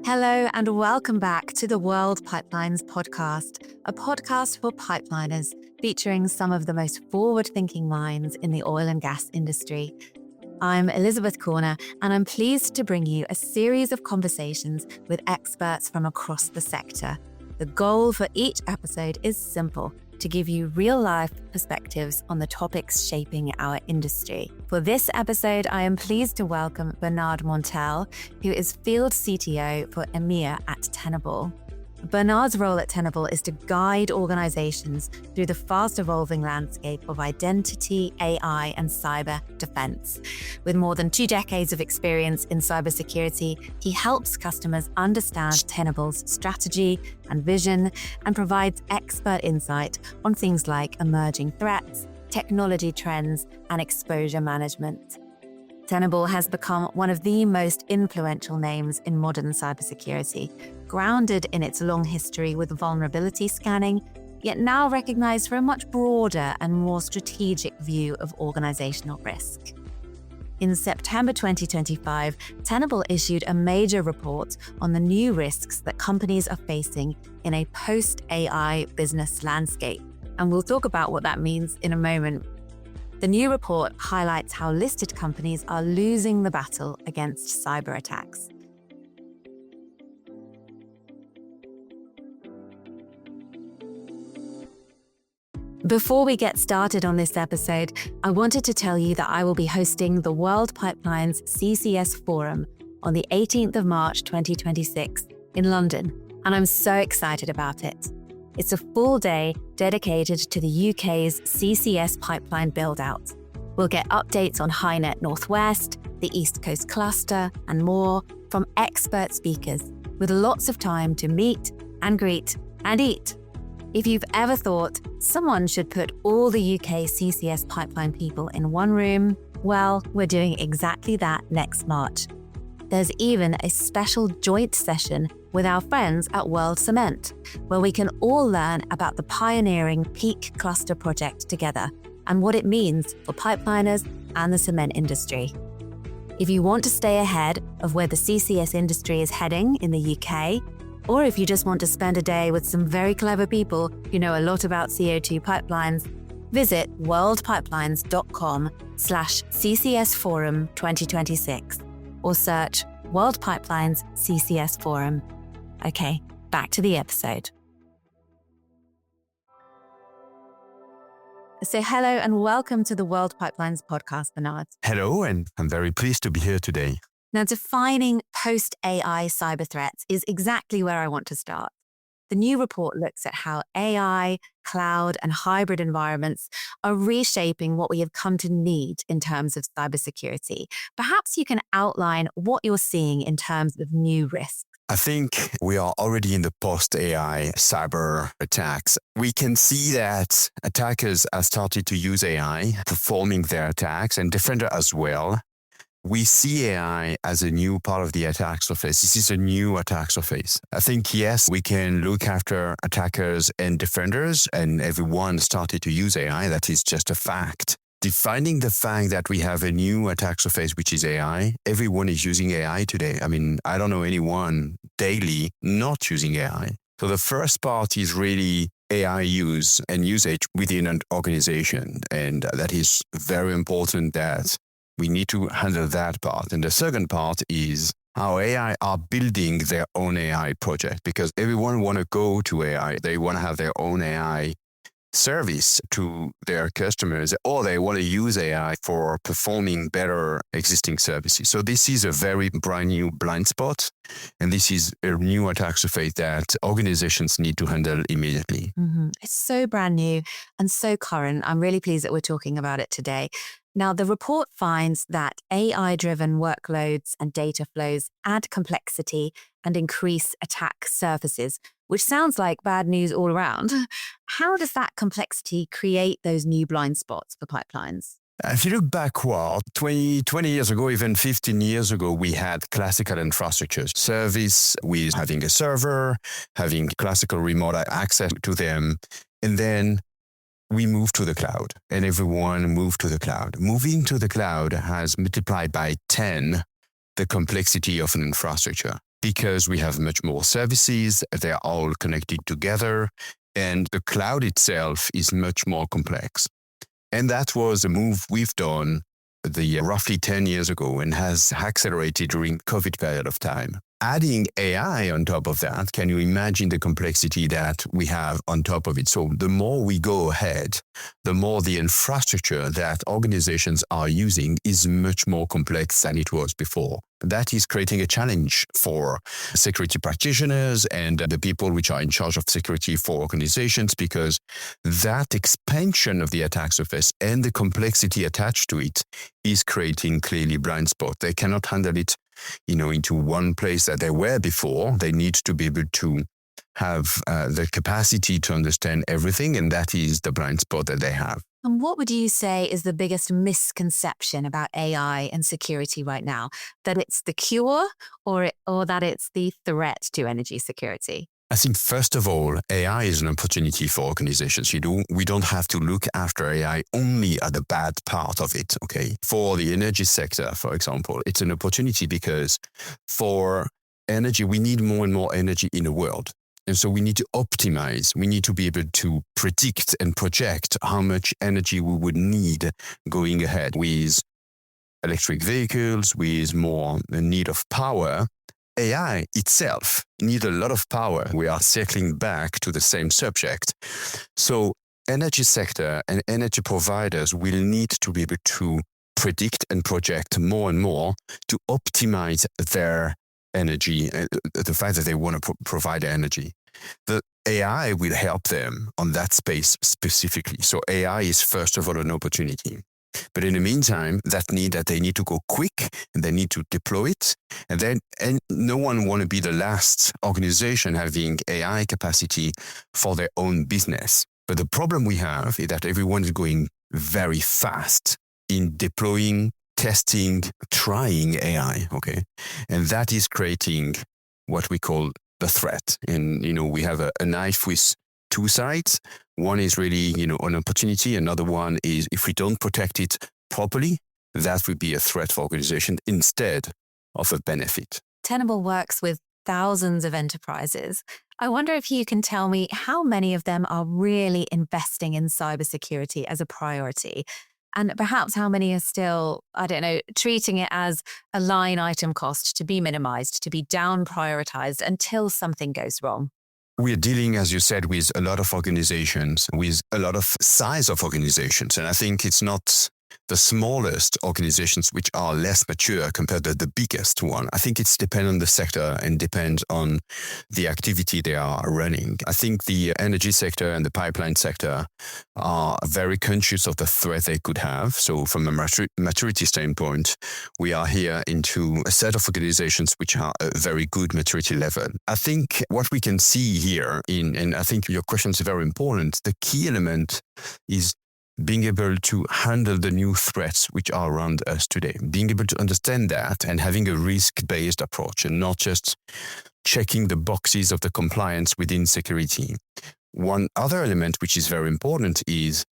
Hello and welcome back to the World Pipelines podcast, a podcast for pipeliners featuring some of the most forward-thinking minds in the oil and gas industry. I'm Elizabeth Corner, and I'm pleased to bring you a series of conversations with experts from across the sector. The goal for each episode is simple: to give you real-life perspectives on the topics shaping our industry. For this episode, I am pleased to welcome Bernard Montel, who is Field CTO for EMEA at Tenable. Bernard's role at Tenable is to guide organizations through the fast-evolving landscape of identity, AI, and cyber defense. With more than 2 decades of experience in cybersecurity, he helps customers understand Tenable's strategy and vision and provides expert insight on things like emerging threats, technology trends, and exposure management. Tenable has become one of the most influential names in modern cybersecurity, grounded in its long history with vulnerability scanning, yet now recognized for a much broader and more strategic view of organizational risk. In September 2025, Tenable issued a major report on the new risks that companies are facing in a post-AI business landscape, and we'll talk about what that means in a moment. The new report highlights how listed companies are losing the battle against cyber attacks. Before we get started on this episode, I wanted to tell you that I will be hosting the World Pipelines CCS Forum on the 18th of March 2026 in London, and I'm so excited about it. It's a full day dedicated to the UK's CCS pipeline build-out. We'll get updates on HyNet Northwest, the East Coast Cluster, and more from expert speakers, with lots of time to meet and greet and eat. If you've ever thought someone should put all the UK CCS pipeline people in one room, well, we're doing exactly that next March. There's even a special joint session with our friends at World Cement, where we can all learn about the pioneering Peak Cluster project together and what it means for pipeliners and the cement industry. If you want to stay ahead of where the CCS industry is heading in the UK, or if you just want to spend a day with some very clever people who know a lot about CO2 pipelines, visit worldpipelines.com/CCS Forum 2026 or search World Pipelines CCS Forum. Okay, back to the episode. So hello and welcome to the World Pipelines podcast, Bernard. Hello, and I'm very pleased to be here today. Now, defining post-AI cyber threats is exactly where I want to start. The new report looks at how AI, cloud, and hybrid environments are reshaping what we have come to need in terms of cybersecurity. Perhaps you can outline what you're seeing in terms of new risks. I think we are already in the post-AI cyber attacks. We can see that attackers have started to use AI performing their attacks, and defender as well. We see AI as a new part of the attack surface. This is a new attack surface. I think, yes, we can look after attackers and defenders, and everyone started to use AI. That is just a fact. Defining the fact that we have a new attack surface, which is AI, everyone is using AI today. I mean, I don't know anyone daily not using AI. So the first part is really AI use and usage within an organization. And that is very important that we need to handle that part. And the second part is how AI are building their own AI project, because everyone want to go to AI. They want to have their own AI service to their customers, or they want to use AI for performing better existing services. So this is a very brand new blind spot, and this is a new attack surface that organizations need to handle immediately. It's so brand new and so current. I'm really pleased that we're talking about it today. Now, the report finds that AI-driven workloads and data flows add complexity and increase attack surfaces, which sounds like bad news all around. How does that complexity create those new blind spots for pipelines? If you look backward, 20 years ago, even 15 years ago, we had classical infrastructure service with having a server, having classical remote access to them, and then we moved to the cloud, and everyone moved to the cloud. Moving to the cloud has multiplied by 10 the complexity of an infrastructure because we have much more services, they're all connected together, and the cloud itself is much more complex. And that was a move we've done roughly 10 years ago and has accelerated during COVID period of time. Adding AI on top of that, can you imagine the complexity that we have on top of it? So the more we go ahead, the more the infrastructure that organizations are using is much more complex than it was before. That is creating a challenge for security practitioners and the people which are in charge of security for organizations, because that expansion of the attack surface and the complexity attached to it is creating clearly blind spot. They cannot handle it into one place that they were before. They need to be able to have the capacity to understand everything, and that is the blind spot that they have. And what would you say is the biggest misconception about AI and security right now? That it's the cure or that it's the threat to energy security? I think, first of all, AI is an opportunity for organizations. We don't have to look after AI only at the bad part of it, okay? For the energy sector, for example, it's an opportunity because for energy, we need more and more energy in the world. And so we need to optimize. We need to be able to predict and project how much energy we would need going ahead with electric vehicles, with more need of power. AI itself needs a lot of power. We are circling back to the same subject. So energy sector and energy providers will need to be able to predict and project more and more to optimize their energy, the fact that they want to provide energy. The AI will help them on that space specifically. So AI is first of all an opportunity. But in the meantime, that they need to go quick and they need to deploy it. And no one want to be the last organization having AI capacity for their own business. But the problem we have is that everyone is going very fast in deploying, testing, trying AI, okay? And that is creating what we call the threat. And, we have a knife with two sides. One is really, an opportunity. Another one is if we don't protect it properly, that would be a threat for organization instead of a benefit. Tenable works with thousands of enterprises. I wonder if you can tell me how many of them are really investing in cybersecurity as a priority, and perhaps how many are still, treating it as a line item cost to be minimized, to be down prioritized until something goes wrong. We're dealing, as you said, with a lot of organizations, with a lot of size of organizations. And I think it's not the smallest organizations which are less mature compared to the biggest one. I think it's depend on the sector and depends on the activity they are running. I think the energy sector and the pipeline sector are very conscious of the threat they could have. So from a maturity standpoint, we are here into a set of organizations which are a very good maturity level. I think what we can see here and I think your question is very important, the key element is being able to handle the new threats which are around us today, being able to understand that and having a risk-based approach and not just checking the boxes of the compliance within security. One other element which is very important is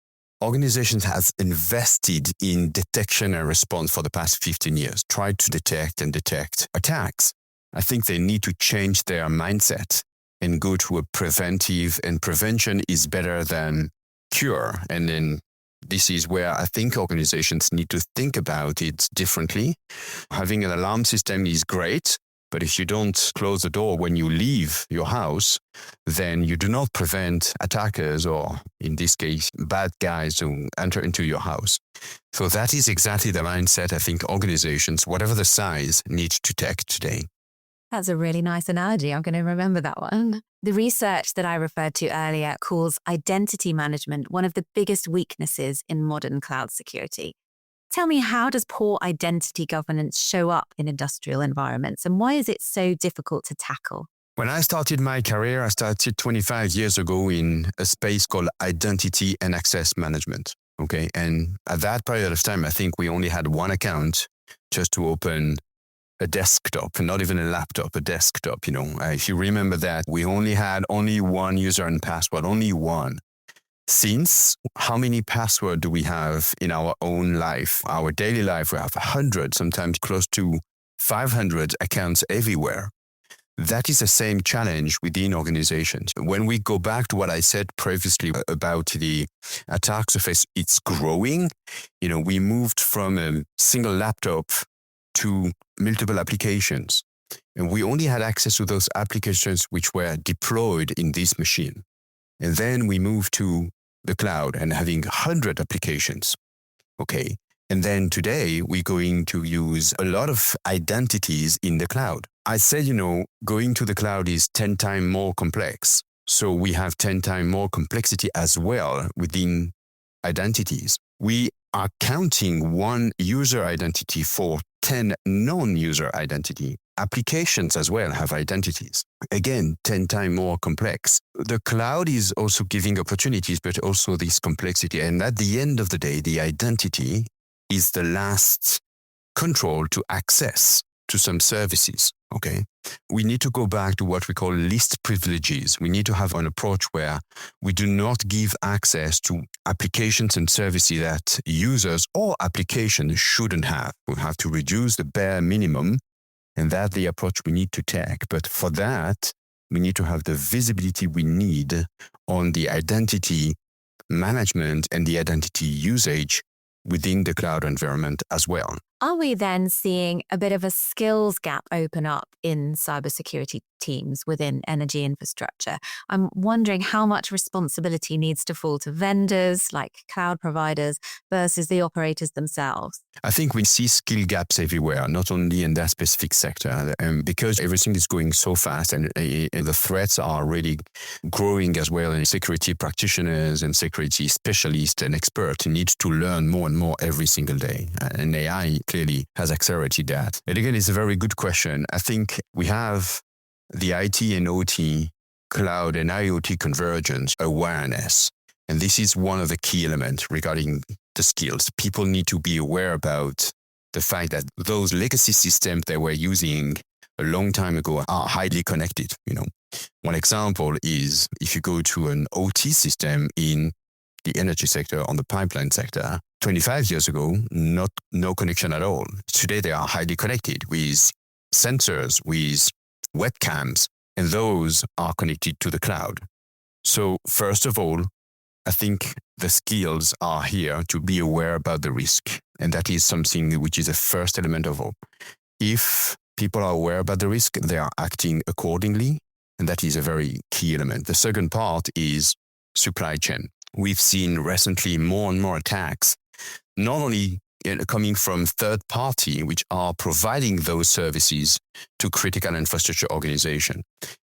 organizations have invested in detection and response for the past 15 years, tried to detect attacks. I think they need to change their mindset and go to a preventive, and prevention is better than cure. And then this is where I think organizations need to think about it differently. Having an alarm system is great, but if you don't close the door when you leave your house, then you do not prevent attackers, or in this case, bad guys, to enter into your house. So that is exactly the mindset I think organizations, whatever the size, need to take today. That's a really nice analogy. I'm going to remember that one. The research that I referred to earlier calls identity management one of the biggest weaknesses in modern cloud security. Tell me, how does poor identity governance show up in industrial environments, and why is it so difficult to tackle? When I started my career, I started 25 years ago in a space called identity and access management. Okay. And at that period of time, I think we only had one account just to open a desktop, not even a laptop, a desktop. If you remember that, we had only one user and password, only one. Since, how many passwords do we have in our own life? Our daily life, we have 100, sometimes close to 500 accounts everywhere. That is the same challenge within organizations. When we go back to what I said previously about the attack surface, it's growing. We moved from a single laptop to multiple applications. And we only had access to those applications which were deployed in this machine. And then we moved to the cloud and having 100 applications. Okay. And then today we're going to use a lot of identities in the cloud. I said, going to the cloud is 10 times more complex. So we have 10 times more complexity as well within identities. We are counting one user identity for 10 non-user identity. Applications as well have identities. Again, 10 times more complex. The cloud is also giving opportunities, but also this complexity. And at the end of the day, the identity is the last control to access to some services. Okay. We need to go back to what we call least privileges. We need to have an approach where we do not give access to applications and services that users or applications shouldn't have. We have to reduce the bare minimum, and that's the approach we need to take. But for that, we need to have the visibility we need on the identity management and the identity usage within the cloud environment as well. Are we then seeing a bit of a skills gap open up in cybersecurity teams within energy infrastructure? I'm wondering how much responsibility needs to fall to vendors like cloud providers versus the operators themselves. I think we see skill gaps everywhere, not only in that specific sector, because everything is going so fast and the threats are really growing as well. And security practitioners and security specialists and experts need to learn more and more every single day. And AI clearly has accelerated that. And again, it's a very good question. I think we have the IT and OT, cloud and IoT convergence awareness. And this is one of the key elements regarding the skills. People need to be aware about the fact that those legacy systems they were using a long time ago are highly connected. One example is if you go to an OT system in the energy sector, on the pipeline sector, 25 years ago, no connection at all. Today, they are highly connected with sensors, with webcams, and those are connected to the cloud. So first of all, I think the skills are here to be aware about the risk. And that is something which is the first element of all. If people are aware about the risk, they are acting accordingly. And that is a very key element. The second part is supply chain. We've seen recently more and more attacks, not only coming from third party, which are providing those services to critical infrastructure organization.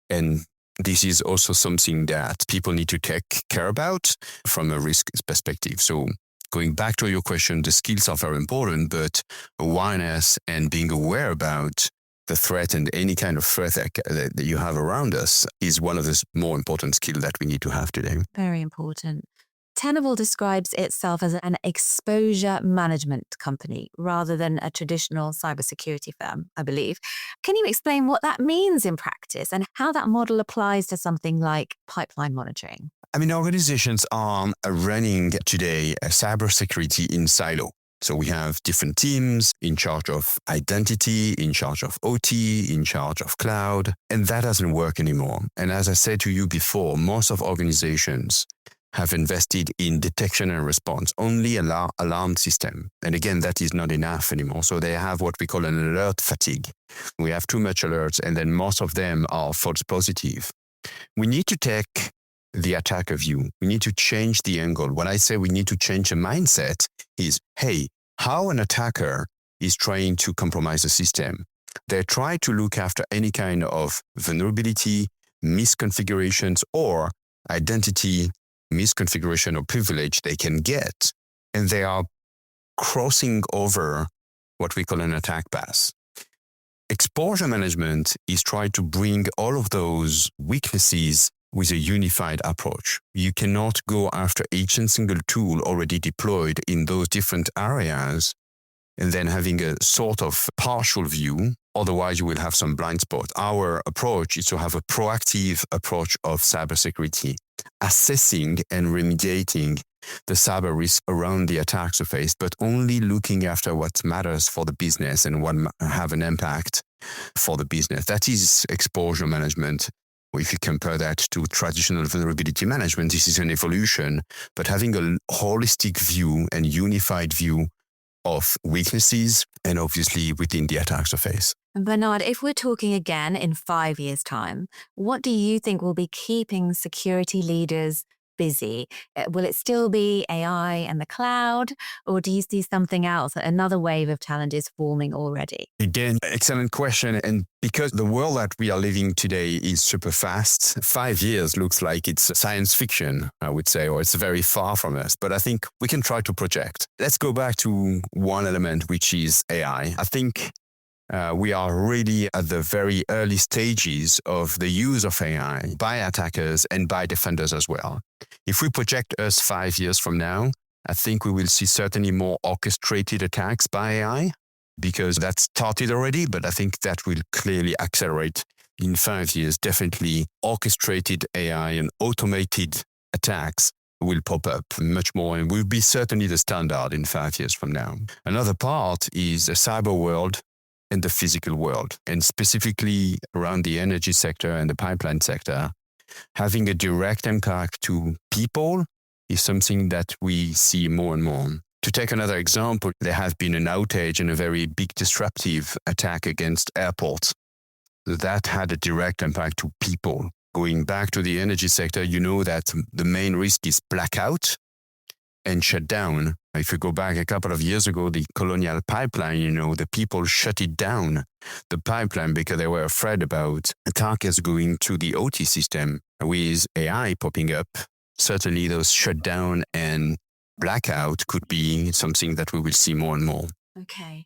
And this is also something that people need to take care about from a risk perspective. So going back to your question, the skills are very important, but awareness and being aware about the threat and any kind of threat that you have around us is one of the more important skills that we need to have today. Very important. Tenable describes itself as an exposure management company rather than a traditional cybersecurity firm, I believe. Can you explain what that means in practice and how that model applies to something like pipeline monitoring? Organizations are running today cybersecurity in silo. So we have different teams in charge of identity, in charge of OT, in charge of cloud, and that doesn't work anymore. And as I said to you before, most of organizations have invested in detection and response, only alarm system. And again, that is not enough anymore. So they have what we call an alert fatigue. We have too much alerts, and then most of them are false positive. We need to take the attacker view. We need to change the angle. When I say we need to change the mindset is, hey, how an attacker is trying to compromise the system. They try to look after any kind of vulnerability, misconfigurations, or identity misconfiguration or privilege they can get, and they are crossing over what we call an attack path. Exposure management is trying to bring all of those weaknesses with a unified approach. You cannot go after each and single tool already deployed in those different areas and then having a sort of partial view. Otherwise, you will have some blind spot. Our approach is to have a proactive approach of cybersecurity, assessing and remediating the cyber risk around the attack surface, but only looking after what matters for the business and what have an impact for the business. That is exposure management. If you compare that to traditional vulnerability management, this is an evolution, but having a holistic view and unified view of weaknesses and obviously within the attack surface. Bernard, if we're talking again in 5 years' time, what do you think will be keeping security leaders busy? Will it still be AI and the cloud, or do you see something else, another wave of challenges forming already? Again, excellent question. And because the world that we are living today is super fast, 5 years looks like it's science fiction, I would say, or it's very far from us. But I think we can try to project. Let's go back to one element, which is AI. I think we are really at the very early stages of the use of AI by attackers and by defenders as well. If we project us 5 years from now, I think we will see certainly more orchestrated attacks by AI, because that started already, but I think that will clearly accelerate in 5 years. Definitely orchestrated AI and automated attacks will pop up much more and will be certainly the standard in 5 years from now. Another part is the cyber world and the physical world, and specifically around the energy sector and the pipeline sector. Having a direct impact to people is something that we see more and more. To take another example, there has been an outage and a very big disruptive attack against airports. That had a direct impact to people. Going back to the energy sector, you know that the main risk is blackout and shut down. If you go back a couple of years ago, the Colonial Pipeline, the people shut it down, the pipeline, because they were afraid about attackers going to the OT system. With AI popping up, certainly those shutdown and blackout could be something that we will see more and more. Okay.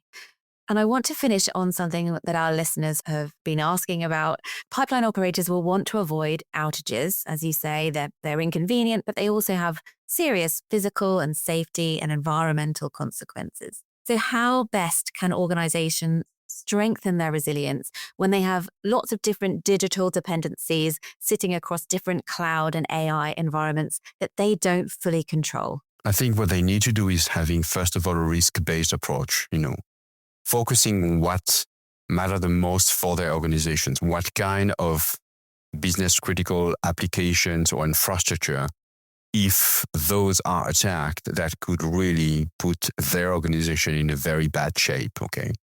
And I want to finish on something that our listeners have been asking about. Pipeline operators will want to avoid outages. As you say, they're inconvenient, but they also have serious physical and safety and environmental consequences. So how best can organizations strengthen their resilience when they have lots of different digital dependencies sitting across different cloud and AI environments that they don't fully control? I think what they need to do is having, first of all, a risk-based approach, focusing on what matter the most for their organizations, what kind of business critical applications or infrastructure, if those are attacked, that could really put their organization in a very bad shape, okay?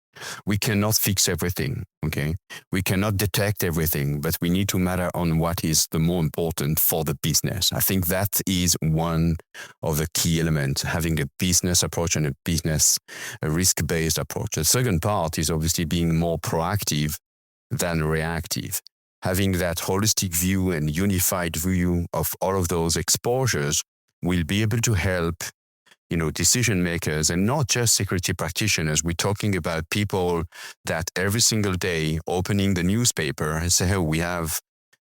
We cannot fix everything, okay? We cannot detect everything, but we need to matter on what is the more important for the business. I think that is one of the key elements, having a business approach and a risk-based approach. The second part is obviously being more proactive than reactive. Having that holistic view and unified view of all of those exposures will be able to help decision makers, and not just security practitioners. We're talking about people that every single day opening the newspaper and say, hey,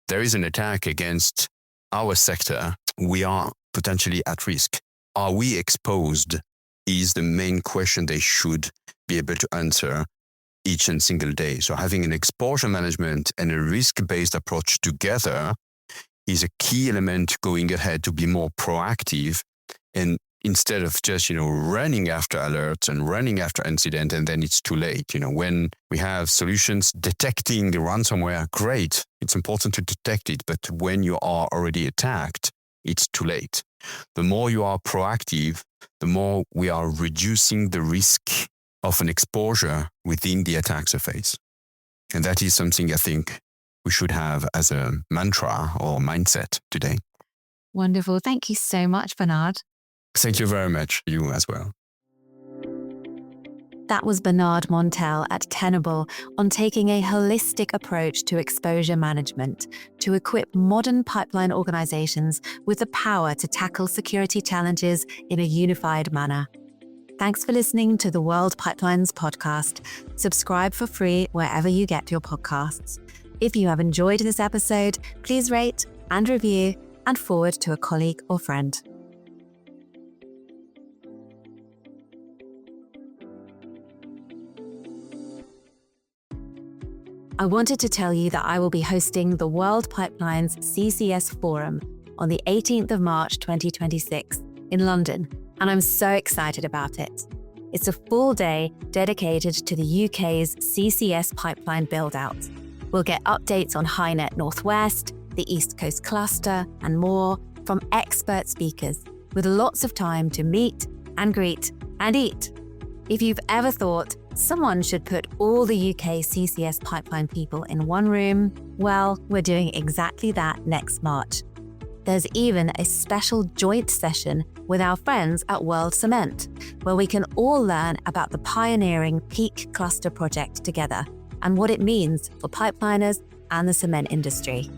there is an attack against our sector. We are potentially at risk. Are we exposed? Is the main question they should be able to answer each and single day. So having an exposure management and a risk-based approach together is a key element going ahead to be more proactive, and instead of just, running after alerts and running after incident, and then it's too late. When we have solutions detecting the ransomware, great. It's important to detect it. But when you are already attacked, it's too late. The more you are proactive, the more we are reducing the risk of an exposure within the attack surface. And that is something I think we should have as a mantra or mindset today. Wonderful. Thank you so much, Bernard. Thank you very much. You as well. That was Bernard Montel at Tenable on taking a holistic approach to exposure management to equip modern pipeline organizations with the power to tackle security challenges in a unified manner. Thanks for listening to the World Pipelines podcast. Subscribe for free wherever you get your podcasts. If you have enjoyed this episode, please rate and review and forward to a colleague or friend. I wanted to tell you that I will be hosting the World Pipelines CCS Forum on the 18th of March 2026 in London, and I'm so excited about it. It's a full day dedicated to the UK's CCS pipeline build-out. We'll get updates on HyNet Northwest, the East Coast Cluster, and more from expert speakers, with lots of time to meet and greet and eat. If you've ever thought someone should put all the UK CCS pipeline people in one room, well, we're doing exactly that next March. There's even a special joint session with our friends at World Cement, where we can all learn about the pioneering Peak Cluster project together and what it means for pipeliners and the cement industry.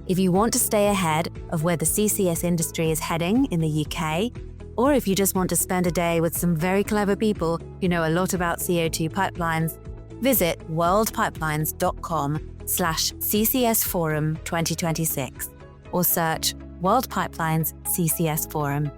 If you want to stay ahead of where the CCS industry is heading in the UK, or if you just want to spend a day with some very clever people who know a lot about CO2 pipelines, visit worldpipelines.com/CCS Forum 2026 or search World Pipelines CCS Forum.